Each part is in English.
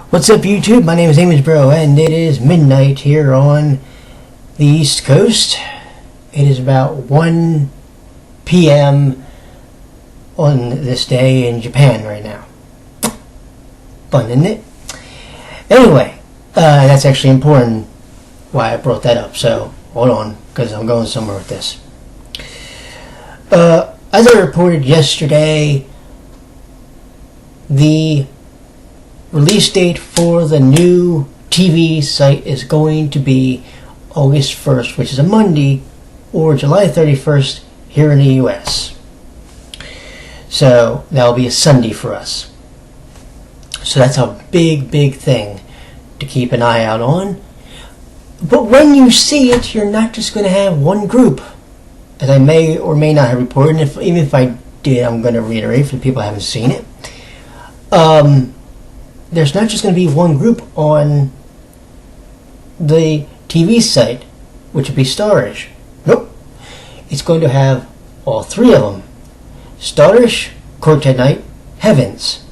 What's up, YouTube? My name is Bro, and it is midnight here on the East Coast. It is about 1 p.m. on this day in Japan right now. Fun, isn't it? Anyway, that's actually important why I brought that up, so hold on, because I'm going somewhere with this. As I reported yesterday, the release date for the new TV site is going to be August 1st, which is a Monday, or July 31st here in the US. So that'll be a Sunday for us. So that's a big thing to keep an eye out on. But when you see it, you're not just going to have one group, as I may or may not have reported. And even if I did, I'm going to reiterate for the people who haven't seen it. There's not just going to be one group on the TV site, which would be Starish. Nope. It's going to have all three of them. Starish, Quartet Night, Heavens.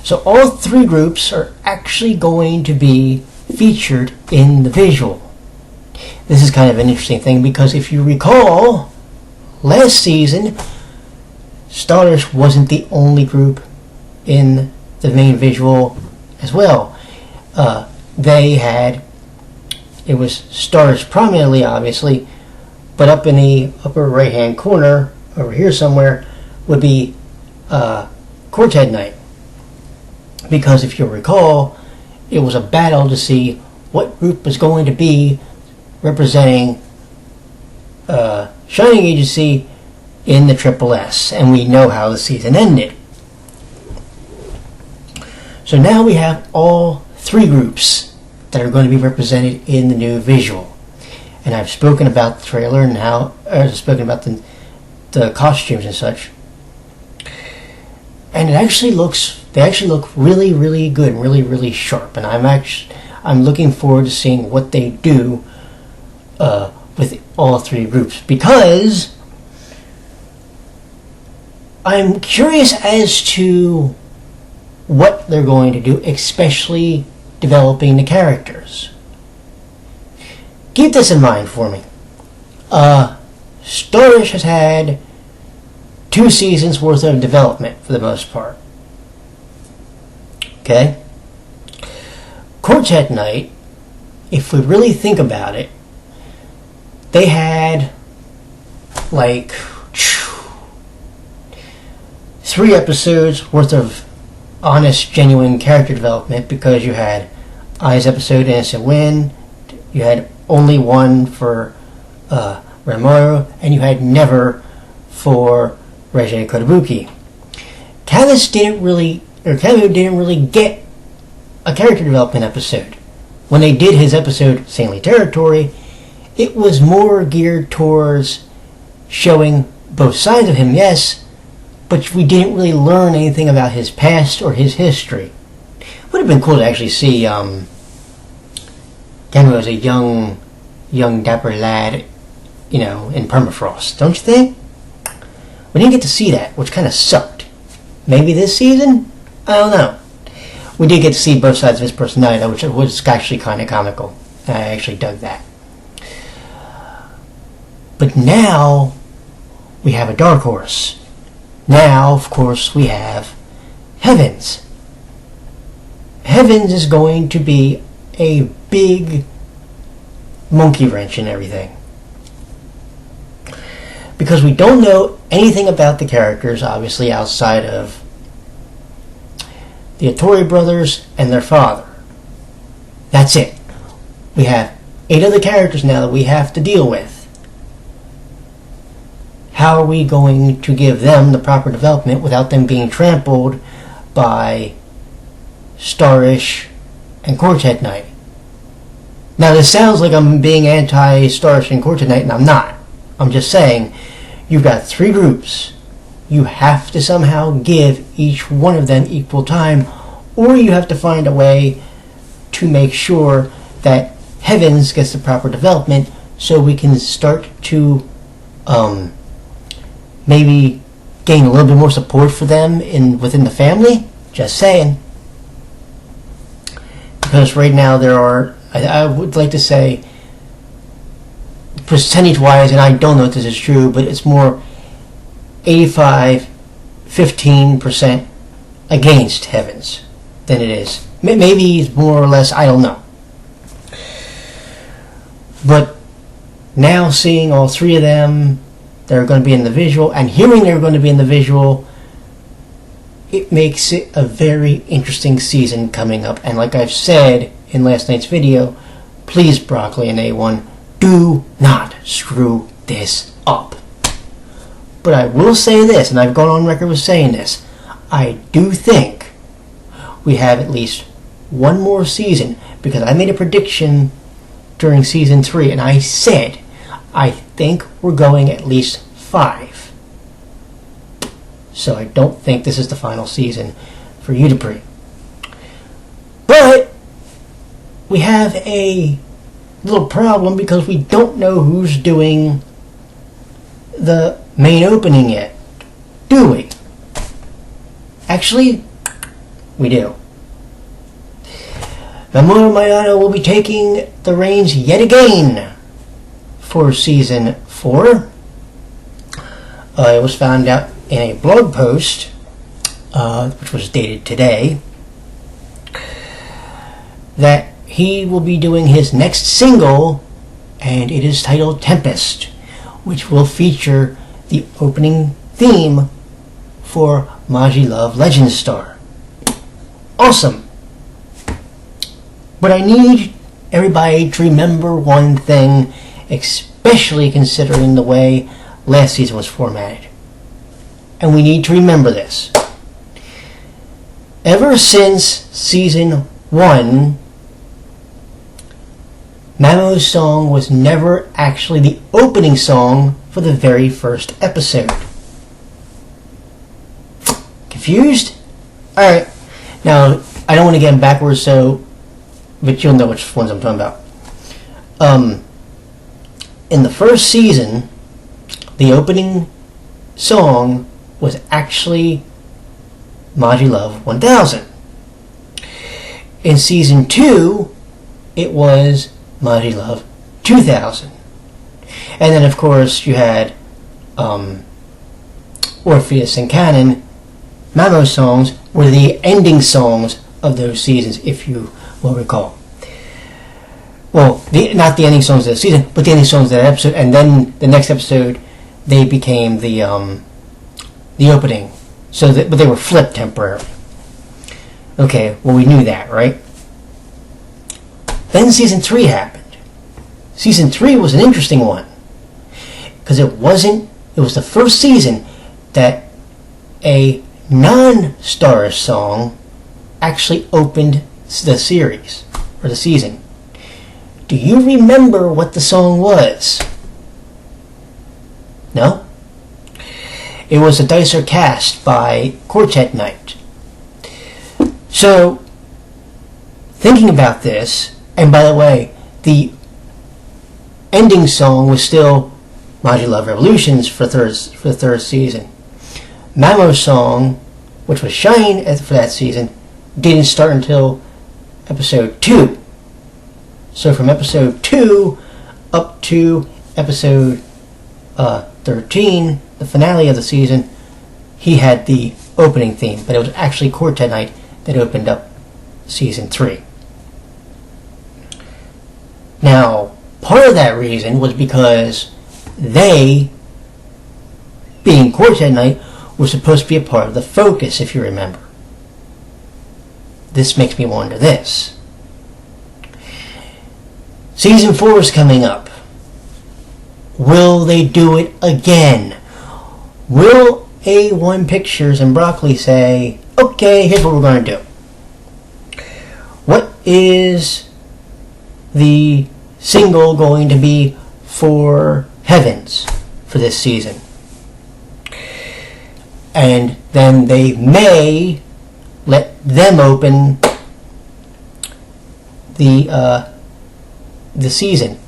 So all three groups are actually going to be featured in the visual. This is kind of an interesting thing because if you recall, last season, Starish wasn't the only group in the main visual as well. It was Starish prominently, obviously, but up in the upper right hand corner over here somewhere would be Quartet Night, because if you'll recall, it was a battle to see what group was going to be representing Shining Agency in the Triple S, and we know how the season ended. So now we have all three groups that are going to be represented in the new visual. And I've spoken about the trailer and I've spoken about the costumes and such. And they actually look really good and really sharp. And I'm looking forward to seeing what they do with all three groups, because I'm curious as to what they're going to do, especially developing the characters. Keep this in mind for me. Starish has had 2 seasons worth of development for the most part. Okay? Quartet Night, if we really think about it, they had like 3 episodes worth of honest, genuine character development, because you had Ai's episode, Innocent Win, you had only one for Mamoru, and you had Never for Reiji Kotobuki. Camus didn't really get a character development episode. When they did his episode, Saintly Territory, it was more geared towards showing both sides of him, yes, but we didn't really learn anything about his past or his history. Would have been cool to actually see Camus as a young dapper lad, in permafrost, don't you think? We didn't get to see that, which kind of sucked. Maybe this season? I don't know. We did get to see both sides of his personality, which was actually kind of comical. I actually dug that. But now we have a dark horse. Now, of course, we have Heavens. Heavens is going to be a big monkey wrench in everything, because we don't know anything about the characters, obviously, outside of the Otori brothers and their father. That's it. We have 8 other characters now that we have to deal with. How are we going to give them the proper development without them being trampled by Starish and Quartet Night? Now, this sounds like I'm being anti-Starish and Quartet Night, and I'm not. I'm just saying, you've got 3 groups. You have to somehow give each one of them equal time, or you have to find a way to make sure that Heavens gets the proper development so we can start to maybe gain a little bit more support for them within the family. Just saying. because right now there are, I would like to say, percentage-wise, and I don't know if this is true, but it's more 15% against Heavens than it is. Maybe it's more or less, I don't know. But now seeing all three of them, they're going to be in the visual, and hearing they're going to be in the visual, it makes it a very interesting season coming up. And like I've said in last night's video, please, Broccoli and A1, do not screw this up. But I will say this, and I've gone on record with saying this, I do think we have at least one more season, because I made a prediction during season 3, and I said I think we're going at least 5. So I don't think this is the final season for UtaPri. But we have a little problem because we don't know who's doing the main opening yet, do we? Actually, we do. Mamoru Miyano will be taking the reins yet again for season 4. It was found out in a blog post, which was dated today, that he will be doing his next single, and it is titled Tempest, which will feature the opening theme for Majilove Legend Star. Awesome! But I need everybody to remember one thing, especially considering the way last season was formatted. And we need to remember this. Ever since season 1, Mamo's song was never actually the opening song for the very first episode. Confused? Alright, now I don't want to get backwards, but you'll know which ones I'm talking about. In the first season, the opening song was actually Majilove 1000. In season 2, it was Majilove 2000. And then, of course, you had Orpheus and Canon. Mamo's songs were the ending songs of those seasons, if you will recall. Well, not the ending songs of the season, but the ending songs of that episode. And then the next episode, they became the opening. But they were flipped temporarily. Okay, well, we knew that, right? Then season 3 happened. Season 3 was an interesting one, because it was the first season that a non-star song actually opened the series, or the season. Do you remember what the song was? No? It was A Dice Are Cast by Quartet Night. So, thinking about this, and by the way, the ending song was still Majilove Revolutions for the third season. Mamo's song, which was Shine for that season, didn't start until episode 2. So from episode 2 up to episode 13, the finale of the season, he had the opening theme, but it was actually Quartet Night that opened up season 3. Now, part of that reason was because they, being Quartet Night, were supposed to be a part of the focus, if you remember. This makes me wonder this. Season 4 is coming up. Will they do it again? Will A1 Pictures and Broccoli say, okay, here's what we're going to do? What is the single going to be for Heavens for this season? And then they may let them open the season.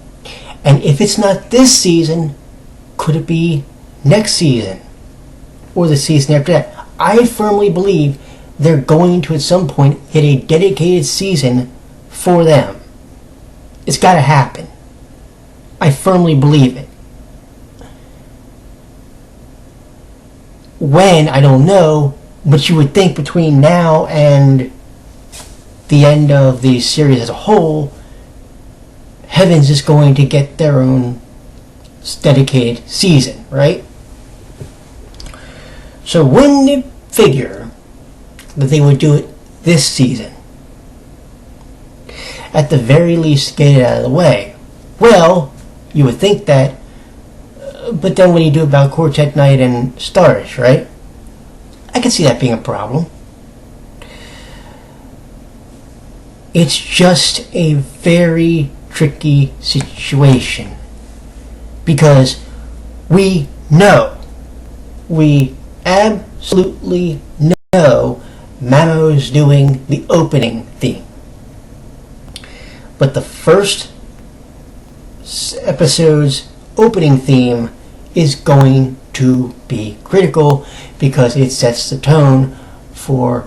And if it's not this season, could it be next season? Or the season after that? I firmly believe they're going to, at some point, hit a dedicated season for them. It's got to happen. I firmly believe it. When, I don't know, but you would think between now and the end of the series as a whole, Heavens is going to get their own dedicated season, right? So wouldn't it figure that they would do it this season? At the very least, get it out of the way. Well, you would think that, but then what do you do about Quartet Night and Starish, right? I can see that being a problem. It's just a very tricky situation because we absolutely know Mamo's doing the opening theme. But the first episode's opening theme is going to be critical because it sets the tone for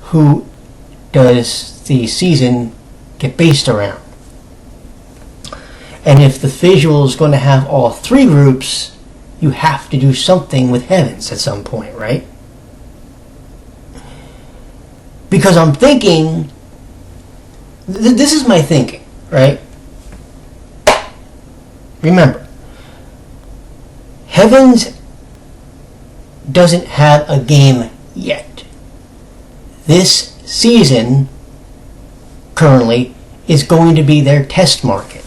who does the season get based around. And if the visual is going to have all three groups, you have to do something with Heavens at some point, right? Because I'm thinking, this is my thinking, right? Remember, Heavens doesn't have a game yet. This season, currently, is going to be their test market.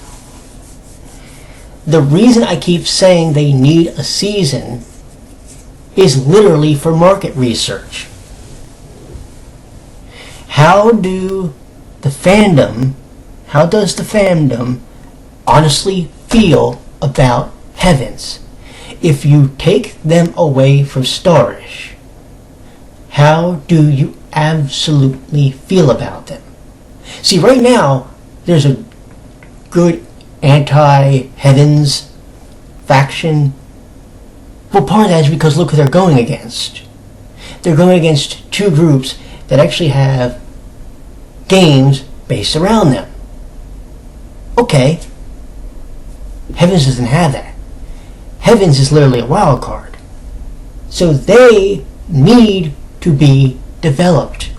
The reason I keep saying they need a season is literally for market research. How does the fandom honestly feel about Heavens? If you take them away from Starish, how do you absolutely feel about them? See, right now, there's a good anti-Heavens faction. Well, part of that is because look who they're going against. They're going against two groups that actually have games based around them. Okay, Heavens doesn't have that. Heavens is literally a wild card. So they need to be developed.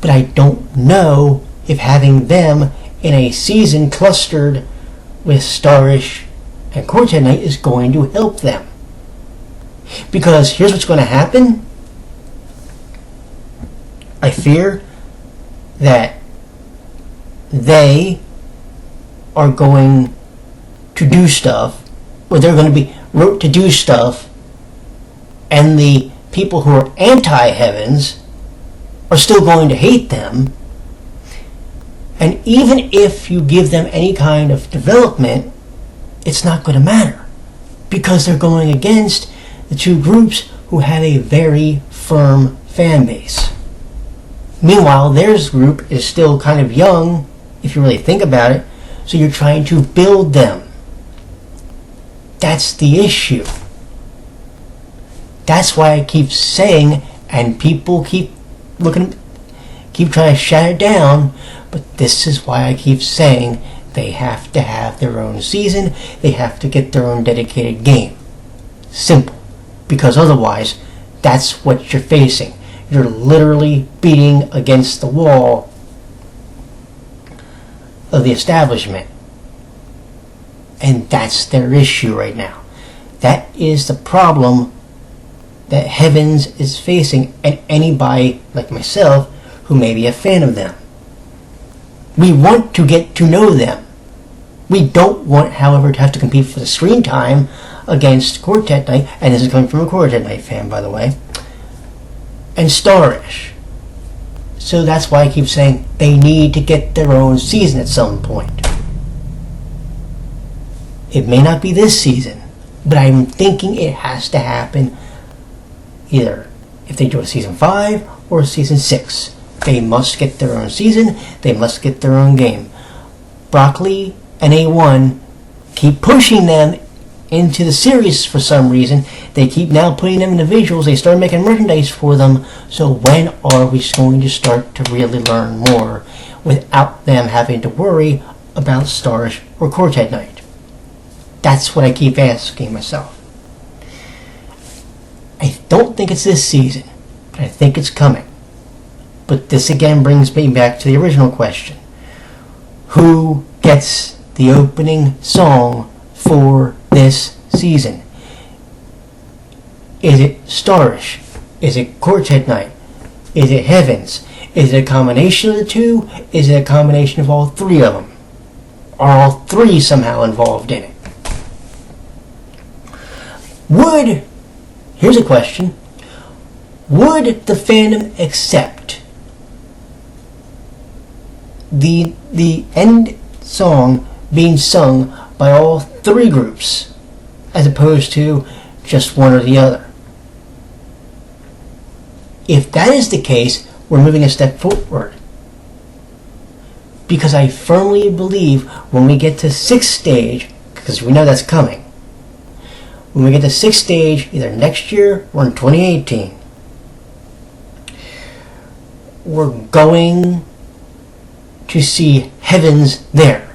But I don't know if having them in a season clustered with Starish and Quartet Night is going to help them. Because here's what's going to happen. I fear that they are going to do stuff, or they're going to be wrote to do stuff, and the people who are anti-Heavens are still going to hate them. And even if you give them any kind of development, it's not going to matter because they're going against the two groups who have a very firm fan base. Meanwhile, their group is still kind of young, if you really think about it, so you're trying to build them. That's the issue. That's why I keep saying, and people keep trying to shut it down, but this is why I keep saying they have to have their own season, they have to get their own dedicated game. Simple. Because otherwise, that's what you're facing. You're literally beating against the wall of the establishment. And that's their issue right now. That is the problem that Heavens is facing, and anybody like myself who may be a fan of them. We want to get to know them. We don't want, however, to have to compete for the screen time against Quartet Night, and this is coming from a Quartet Night fan, by the way, and Starish. So that's why I keep saying they need to get their own season at some point. It may not be this season, but I'm thinking it has to happen either if they do a season 5 or a season 6. They must get their own season. They must get their own game. Broccoli and A1 keep pushing them into the series for some reason. They keep now putting them in the visuals. They start making merchandise for them. So when are we going to start to really learn more? without them having to worry about Stars or Quartet Night? That's what I keep asking myself. I don't think it's this season, but I think it's coming. But this again brings me back to the original question. Who gets the opening song for this season? Is it Starish? Is it Quartet Night? Is it Heavens? Is it a combination of the two? Is it a combination of all three of them? Are all three somehow involved in it? Here's a question. Would the fandom accept the end song being sung by all three groups as opposed to just one or the other? If that is the case, we're moving a step forward. Because I firmly believe when we get to 6th stage, because we know that's coming, when we get to 6th stage, either next year or in 2018, we're going to see Heavens there.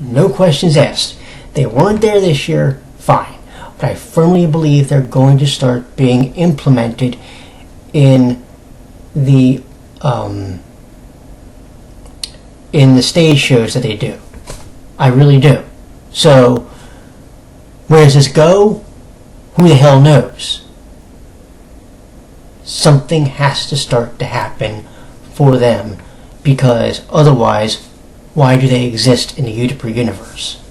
No questions asked. They weren't there this year, fine. But I firmly believe they're going to start being implemented in the stage shows that they do. I really do. So, where does this go? Who the hell knows? Something has to start to happen for them, because otherwise, why do they exist in the UtaPri universe?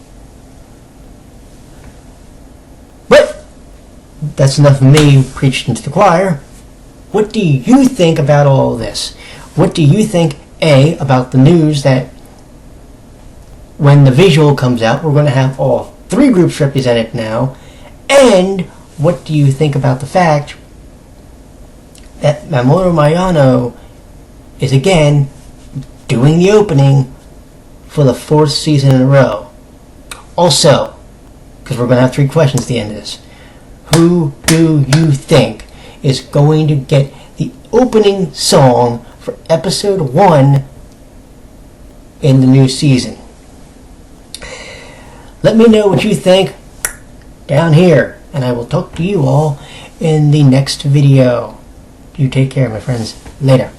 But that's enough of me preaching to the choir. What do you think about all this? What do you think, A, about the news that when the visual comes out, we're going to have all three groups represented now? And what do you think about the fact that Mamoru Miyano is again doing the opening for the 4th season in a row? Also, because we're going to have 3 questions at the end of this, who do you think is going to get the opening song for episode 1 in the new season? Let me know what you think down here, and I will talk to you all in the next video. You take care, my friends. Later.